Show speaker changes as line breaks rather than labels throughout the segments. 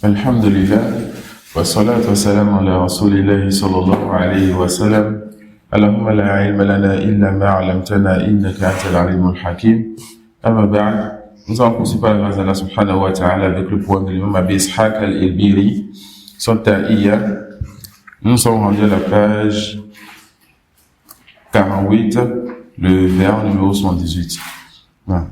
الحمد لله والصلاة والسلام على رسول الله صلى الله عليه وسلم. اللهم لا علم لنا إلا ما علمتنا إنك أنت العليم الحكيم. أما بعد, nous allons poursuivre par la grâce d'Allah subhanahu wa ta'ala avec le poème de l'imam Abi Ishaq al-Ilbiri, son Ta'iyya. Nous sommes rendus à la page 48, le vers numéro 78. Voilà.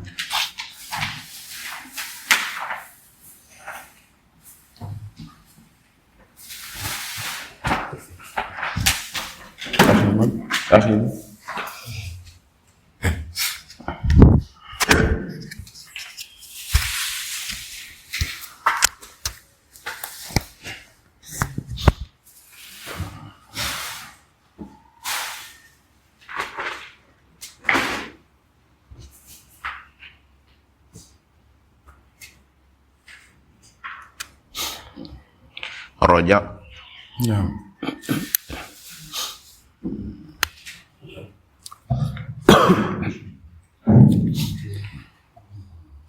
أخي
رجع
نعم.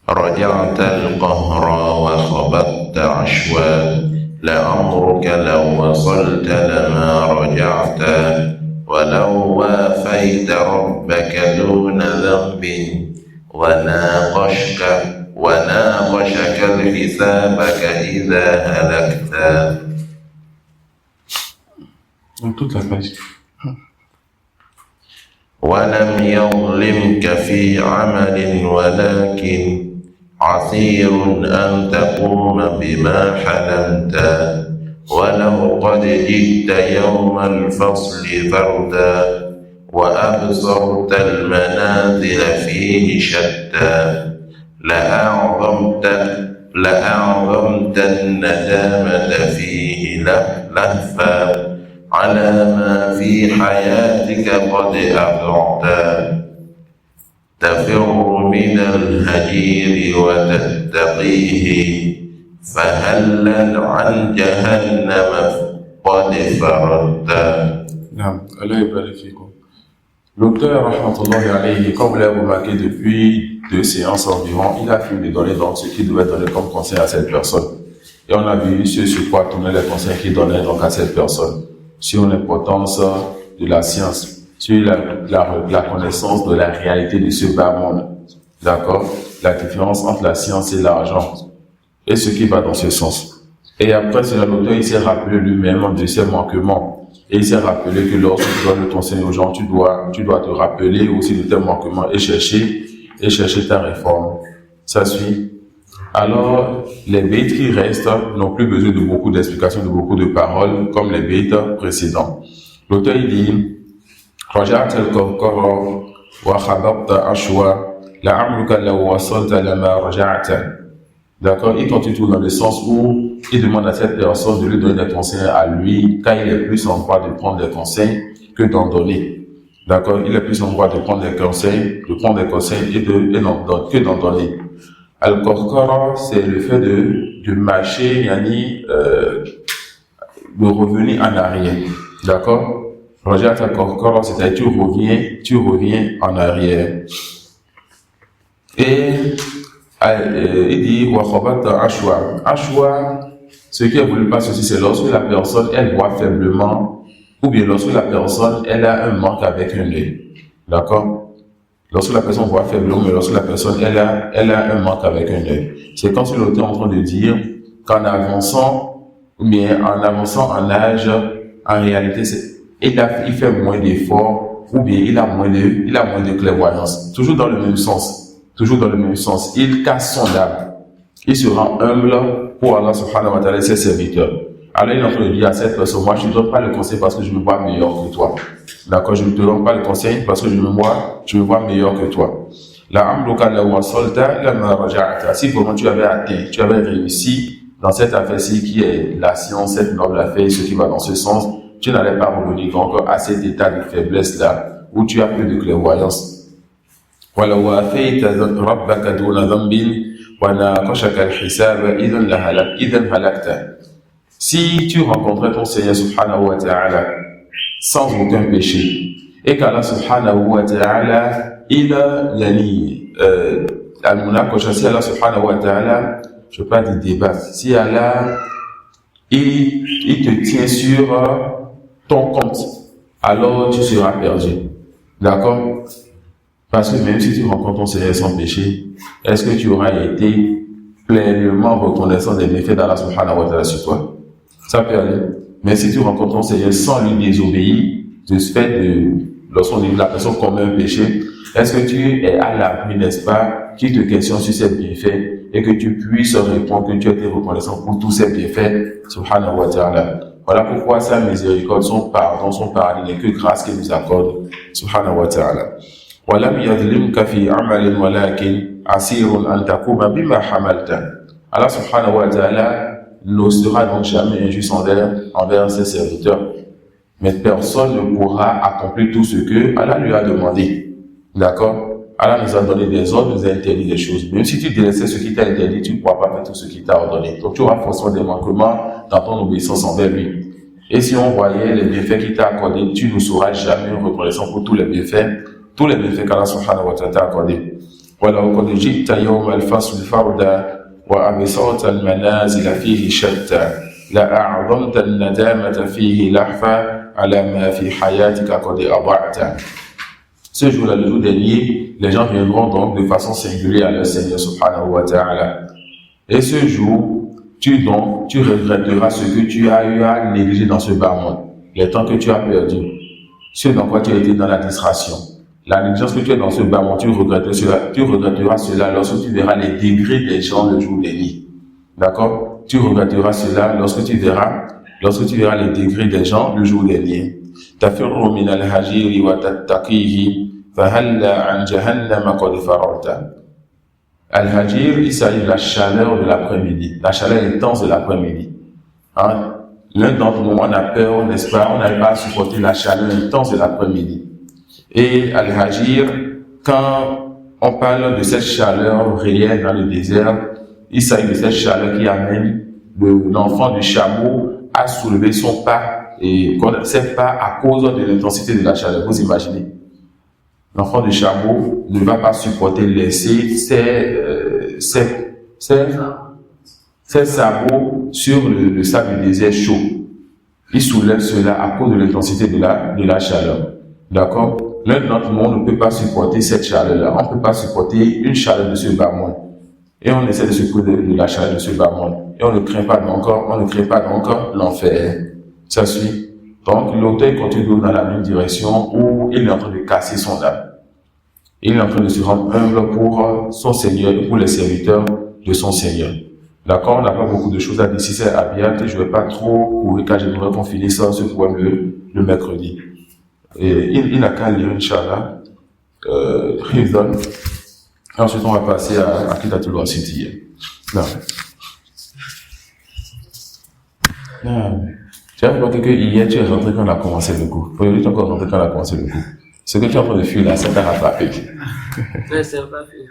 رجعت القهر وخبطت عشوا لعمرك لو وصلت لما رجعت ولو وافيت ربك دون ذنب وناقشك الحسابك إذا هلكت.
Donc toute la page.
ولم يظلمك في عمل ولكن عسير أن تقوم بما حلمت ولو قد جئت يوم الفصل فردا وأبصرت المنازل فيه شتى لأعظمت الندامة فيه لهفا على ما في حياتك قد أبعت تفر من الهجير وتتقيه فهلا عن جهنم قد فردت.
نعم. Allah يبارك فيكم. L'auteur, rahmatullahi alayhi, comme vous l'avez remarqué depuis 2 séances environ, il a fini de donner donc ce qu'il devait donner comme conseil à cette personne. Et on a vu ce sur quoi tournaient les conseils qu'il donnait donc à cette personne, sur l'importance de la science, sur la connaissance de la réalité de ce bas monde. D'accord? La différence entre la science et l'argent, et ce qui va dans ce sens. Et après cela, l'auteur, il s'est rappelé lui-même de ses manquements. Et il s'est rappelé que lorsque tu dois le conseiller aux gens, tu dois te rappeler aussi de tes manquements et chercher ta réforme. Ça suit. Alors, les bêtes qui restent n'ont plus besoin de beaucoup d'explications, de beaucoup de paroles, comme les bêtes précédents. L'auteur, il dit, رجعت الكوكب وخبطت عشوا لعمرك لو وصلت لما رجعت. D'accord? Il continue tout dans le sens où il demande à cette personne de lui donner des conseils à lui, quand il est plus en droit de prendre des conseils que d'en donner. D'accord? Il est plus en droit de prendre des conseils, que d'en donner. Al-Korkara, c'est le fait de marcher, de revenir en arrière. D'accord? Rajat al-Korkara, c'est-à-dire tu reviens en arrière. Et il dit Wakhabat Ashwa. Ashwa, ce qui est voulu passer aussi, c'est lorsque la personne elle voit faiblement, ou bien lorsque la personne elle a un manque avec un œil. D'accord? Lorsque la personne voit faiblement, mais lorsque la personne elle a un manque avec un œil. C'est comme si l'auteur est en train de dire qu'en avançant, ou bien en avançant en âge, en réalité, il fait moins d'efforts, ou bien il a moins de clairvoyance. Toujours dans le même sens. Il casse son âme. Il se rend humble pour Allah subhanahu wa ta'ala et ses serviteurs. Alors il est en train de dire à cette personne, moi je ne te donne pas le conseil parce que je me vois meilleur que toi. D'accord, je ne te donne pas le conseil parce que je me vois meilleur que toi. La amruka la wasalta lama raja'ata. Si vraiment tu avais réussi dans cette affaire-ci qui est la science, cette noble affaire, ce qui va dans ce sens, tu n'allais pas revenir encore à cet état de faiblesse-là où tu as peu de clairvoyance. ولو وافيت ربك دون ذنب وناقشك الحساب إذا هلكت. Si tu rencontrais ton Seigneur subhanahu wa ta'ala sans aucun péché et qu'Allah subhanahu wa ta'ala il al-munaqasha, si Allah subhanahu wa ta'ala je ne veux pas dire débattre. Si Allah, il te tient sur ton compte, alors tu seras perdu. D'accord? Parce que même si tu rencontres ton Seigneur sans péché, est-ce que tu auras été pleinement reconnaissant des méfaits d'Allah subhanahu wa ta'ala sur toi? Ça peut aller. Mais si tu rencontres ton Seigneur sans lui désobéir, de ce fait lorsqu'on dit la personne commet un péché, est-ce que tu es à l'abri, n'est-ce pas, qu'il te questionne sur ses bienfaits et que tu puisses répondre que tu as été reconnaissant pour tous ces bienfaits, subhanahu wa ta'ala. Voilà pourquoi sa miséricorde, son pardon, son paradis n'est que grâce qu'il nous accorde, subhanahu wa ta'ala. وَلَمْ يَظْلِمْكَ فِي عَمَلٍ وَلَكِنْ عَسِيرٌ أَنْ تَقُومَ بِمَا حَمَلْتَ. Allah subhanahu wa ta'ala ne sera donc jamais injuste envers ses serviteurs. Mais personne ne pourra accomplir tout ce que Allah lui a demandé. D'accord? Allah nous a donné des ordres, nous a interdit des choses. Même si tu délaissais ce qui t'a interdit, tu ne pourras pas faire tout ce qu'il t'a ordonné. Donc tu auras forcément des manquements dans ton obéissance envers lui. Et si on voyait les bienfaits qu'il t'a accordés, tu ne seras jamais reconnaissant pour tous les bienfaits qu'Allah subhanahu wa ta'ala t'a accordés. وَلَوْ قَدْ جِئْتَ يَوْمَ الْفَصْلِ فَرْدًا وَأَبْصَرْتَ الْمَنَازِلَ فِيهِ شَتَّى لَأَعْظَمْتَ النَّدَامَةَ فِيهِ لَحْفًا عَلَى مَا فِي حَيَاتِكَ قَدْ أَضَعْتَ. Ce jour-là, le jour dernier, les gens viendront donc de façon singulière à leur Seigneur subhanahu wa ta'ala. Et ce jour, tu regretteras ce que tu as eu à négliger dans ce bas monde, les temps que tu as perdu, ce dans quoi tu as été dans la distraction. La négligence que tu es dans ce bas monde, tu regretteras cela lorsque tu verras les degrés des gens le jour dernier. D'accord? Tu regretteras cela lorsque tu verras les degrés des gens le jour dernier. تفر من الهجير وتتقيه فهل عن جهنم قد فررت. Al-Hajir, il s'agit de la chaleur de l'après-midi, la chaleur intense de l'après-midi. Hein? L'un d'entre nous, on a peur, n'est-ce pas, on n'arrive pas à supporter la chaleur intense de l'après-midi. Et Al-Hajir, quand on parle de cette chaleur réelle dans le désert, il s'agit de cette chaleur qui amène l'enfant du chameau à soulever son pas, et qu'on ne sait pas à cause de l'intensité de la chaleur. Vous imaginez? L'enfant du chameau ne va pas supporter laisser ses sabots sur le sable du désert chaud. Il soulève cela à cause de l'intensité de la chaleur. D'accord? L'un d'entre nous, on ne peut pas supporter cette chaleur-là. On ne peut pas supporter une chaleur de ce bas monde. Et on essaie de se couvrir de la chaleur de ce bas monde. Et on ne craint pas donc l'enfer. Ça suit. Donc, l'auteur continue dans la même direction où il est en train de casser son âme. Il est en train de se rendre humble pour son Seigneur et pour les serviteurs de son Seigneur. D'accord? On n'a pas beaucoup de choses à dire. Si c'est Abiyat, je ne vais pas trop courir car j'aimerais qu'on finisse ce poème le mercredi. Et il n'a qu'à lire, Inch'Allah, Hifdhan. Ensuite, on va passer à Kitatul Wasitiyya. Tu as remarqué que hier, tu es rentré quand on a commencé le cours. Aujourd'hui, tu es encore rentré quand on a commencé le cours. Ce que tu es en train de fuir là, ça t'a rattrapé.
Ouais, c'est pas fuir.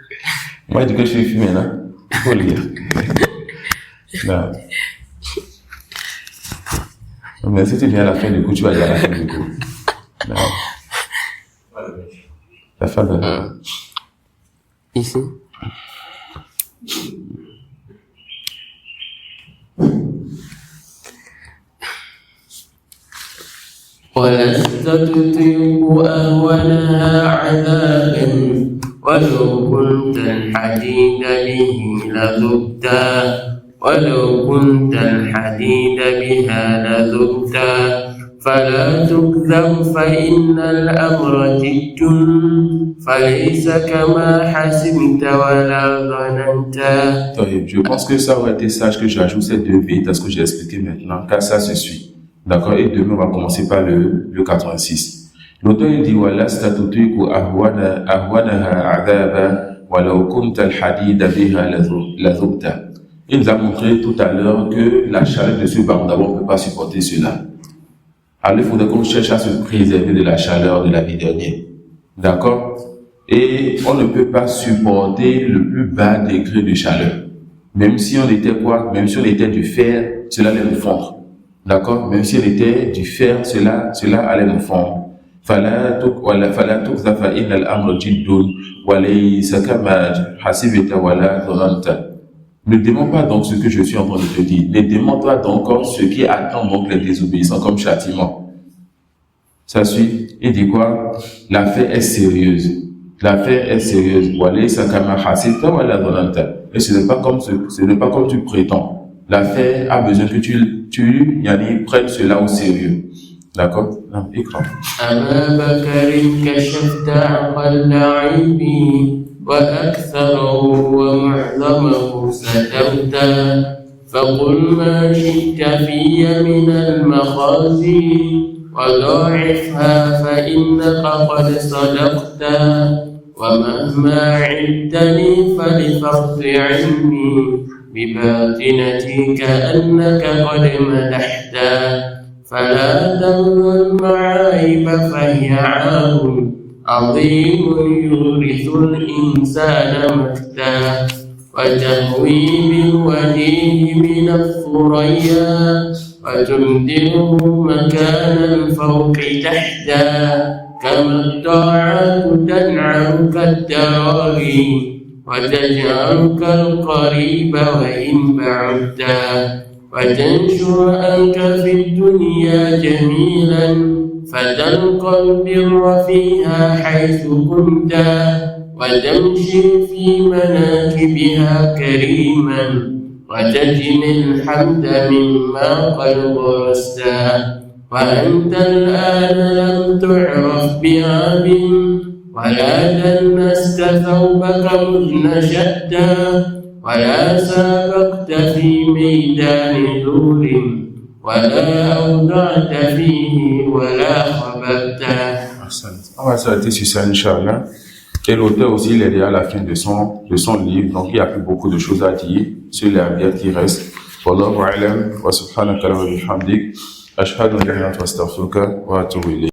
Moi, je dis que je suis fumé, là. Il faut lire. Non. Mais si tu viens à la fin du cours, tu vas aller à la fin du cours. Non. La fin de...
Ici. ولست تطيق أهونها عذابا ولو كنت الحديد به لذبتا ولو كنت الحديد بها لذبتا فلا تكذب فإن الأمر جد فليس كما حسبت ولا ظننت.
Je pense que ça aurait été sage que j'ajoute ces deux bêtes à ce que j'ai expliqué maintenant, car ça se suit. D'accord? Et demain, on va commencer par le 86. L'auteur dit وَلَسْتَ تُطِيقُ أَهْوَنَهَا عَذَابًا وَلَوْ كُنْتَ الْحَدِيدَ بِهَا لَذُبْتَ. Il nous a montré tout à l'heure que la chaleur de ce bâton d'abord, on ne peut pas supporter cela. Alors, il faudrait qu'on cherche à se préserver de la chaleur de la vie dernière. D'accord? Et on ne peut pas supporter le plus bas degré de chaleur. Même si on était quoi? Même si on était du fer, cela allait nous fondre. D'accord? Même si on était du fer, cela allait nous fondre. فلا تكذب فإن الأمر جد وليس كما حسبت ولا ظننت. Ne demande pas donc ce que je suis en train de te dire. Ne demande pas donc ce qui attend donc les désobéissants comme châtiment. Ça suit. Il dit quoi? L'affaire est sérieuse. L'affaire est sérieuse. Et ce n'est pas comme tu prétends. L'affaire a besoin que tu prennes cela au sérieux. D'accord? Écran.
أبا بكر كشفت عقل عيبي وأكثره ومعظمه ستمتا فقل ما شئت في من المخازي وضاعفها فإنك قد صدقتا ومهما عدتني فلفرط علمي بباطنتي كأنك قد مدحتا فلا تمن المعايب فهي عار عظيم يورث الإنسان مكتا وتهوي بالوديه من الثريا وتمدله مكان الفوق تحتا كما الطاعات تنعمك التراغي وتجعلك القريب وإن بعدتا وتنشر أنك في الدنيا جميلا فتلقى البر فيها حيث كنت وتمشي في مناكبها كريما وتجني الحمد مما قد غرستا وأنت الآن لم تعرف بعاب ولا دنست ثوبك مذ نشأتا ولا سابقت في ميدان دور ولا أودعت فيه ولا خبرت.
On va s'arrêter sur ça, Inch'Allah. Et l'auteur aussi, il est déjà à la fin de son livre, donc il n'y a plus beaucoup de choses à dire sur les abiyat qui restent. Wallahu a'lam wa subhanaka wa bihamdik ashhadu an la ilaha illa anta astaghfiruka wa atubu ilayk.